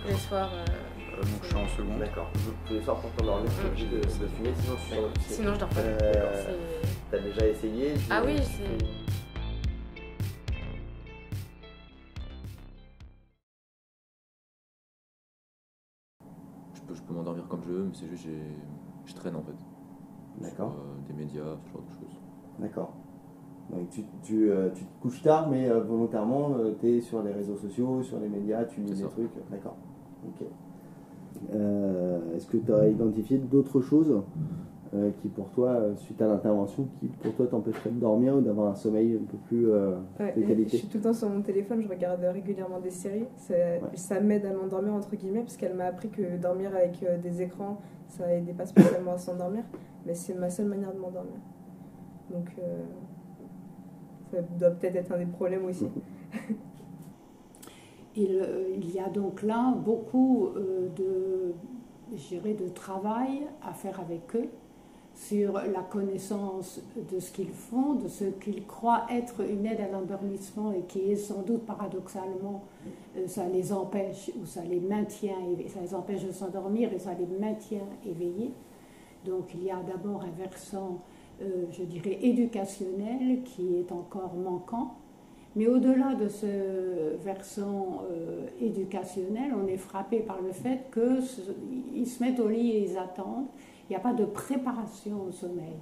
Les soirs. Donc je suis en seconde. D'accord. Donc tous les soirs pour t'endormir, tu es obligé de fumer, sinon tu sors. Sinon je dors pas. T'as déjà essayé? Ah oui, c'est... Je peux m'endormir comme je veux, mais c'est juste je traîne en fait. D'accord. Sur, des médias, ce genre de choses. D'accord. Donc tu te couches tard, mais volontairement, tu es sur les réseaux sociaux, sur les médias, tu lis des trucs. D'accord. Ok. Est-ce que tu as identifié d'autres choses qui pour toi, suite à l'intervention, qui pour toi t'empêcheraient de dormir ou d'avoir un sommeil un peu plus de qualité? Je suis tout le temps sur mon téléphone, je regarde régulièrement des séries. Ça m'aide à m'endormir entre guillemets, parce qu'elle m'a appris que dormir avec des écrans, ça aidait pas spécialement à s'endormir, mais c'est ma seule manière de m'endormir. Donc ça doit peut-être être un des problèmes aussi. Il y a donc là beaucoup de travail à faire avec eux sur la connaissance de ce qu'ils font, de ce qu'ils croient être une aide à l'endormissement et qui est sans doute paradoxalement, ça les empêche ou ça les maintient, ça les empêche de s'endormir et ça les maintient éveillés. Donc il y a d'abord un versant, je dirais, éducationnel qui est encore manquant. Mais au-delà de ce versant éducationnel, on est frappé par le fait qu'ils se mettent au lit et ils attendent. Il n'y a pas de préparation au sommeil.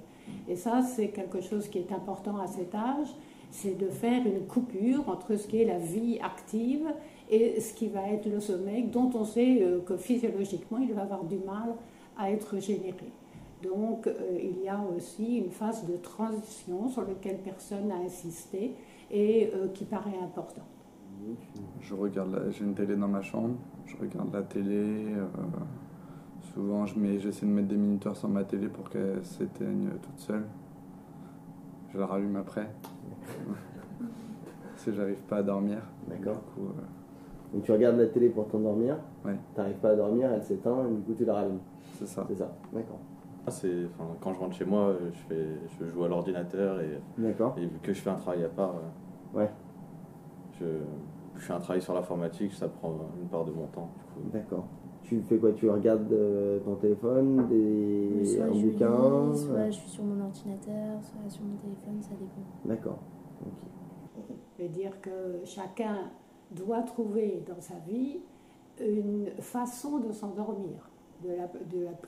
Et ça, c'est quelque chose qui est important à cet âge, c'est de faire une coupure entre ce qui est la vie active et ce qui va être le sommeil, dont on sait que physiologiquement, il va avoir du mal à être généré. Donc, il y a aussi une phase de transition sur laquelle personne n'a insisté et qui paraît importante. J'ai une télé dans ma chambre, je regarde la télé. Souvent, j'essaie de mettre des minuteurs sur ma télé pour qu'elle s'éteigne toute seule. Je la rallume après. Si j'arrive pas à dormir. D'accord. Donc tu regardes la télé pour t'endormir. Ouais. T'arrives pas à dormir, elle s'éteint, et du coup tu la rallumes. C'est ça. C'est ça. D'accord. Quand je rentre chez moi, je joue à l'ordinateur et vu que je fais un travail à part, je fais un travail sur l'informatique, ça prend une part de mon temps. D'accord. Tu fais quoi? Tu regardes ton téléphone, un bouquin? Soit je suis sur mon ordinateur, soit sur mon téléphone, ça dépend. D'accord. Okay. Je veux dire que chacun doit trouver dans sa vie une façon de s'endormir,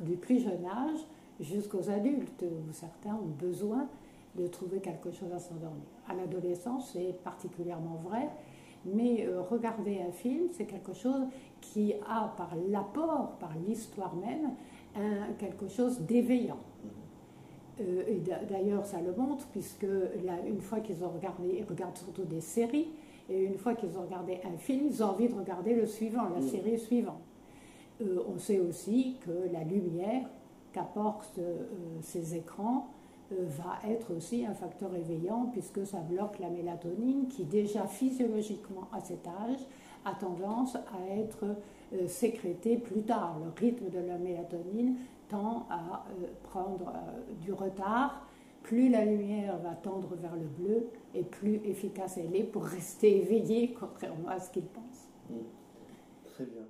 du plus jeune âge jusqu'aux adultes, où certains ont besoin de trouver quelque chose à s'endormir. À l'adolescence, c'est particulièrement vrai, mais regarder un film, c'est quelque chose qui a, par l'apport, par l'histoire même, quelque chose d'éveillant. Et d'ailleurs, ça le montre, puisque une fois qu'ils ont regardé, ils regardent surtout des séries, et une fois qu'ils ont regardé un film, ils ont envie de regarder le suivant, la série suivante. On sait aussi que la lumière qu'apportent ces écrans va être aussi un facteur éveillant, puisque ça bloque la mélatonine qui déjà physiologiquement à cet âge a tendance à être sécrétée plus tard. Le rythme de la mélatonine tend à prendre du retard. Plus la lumière va tendre vers le bleu et plus efficace elle est pour rester éveillée, contrairement à ce qu'ils pensent. Très bien.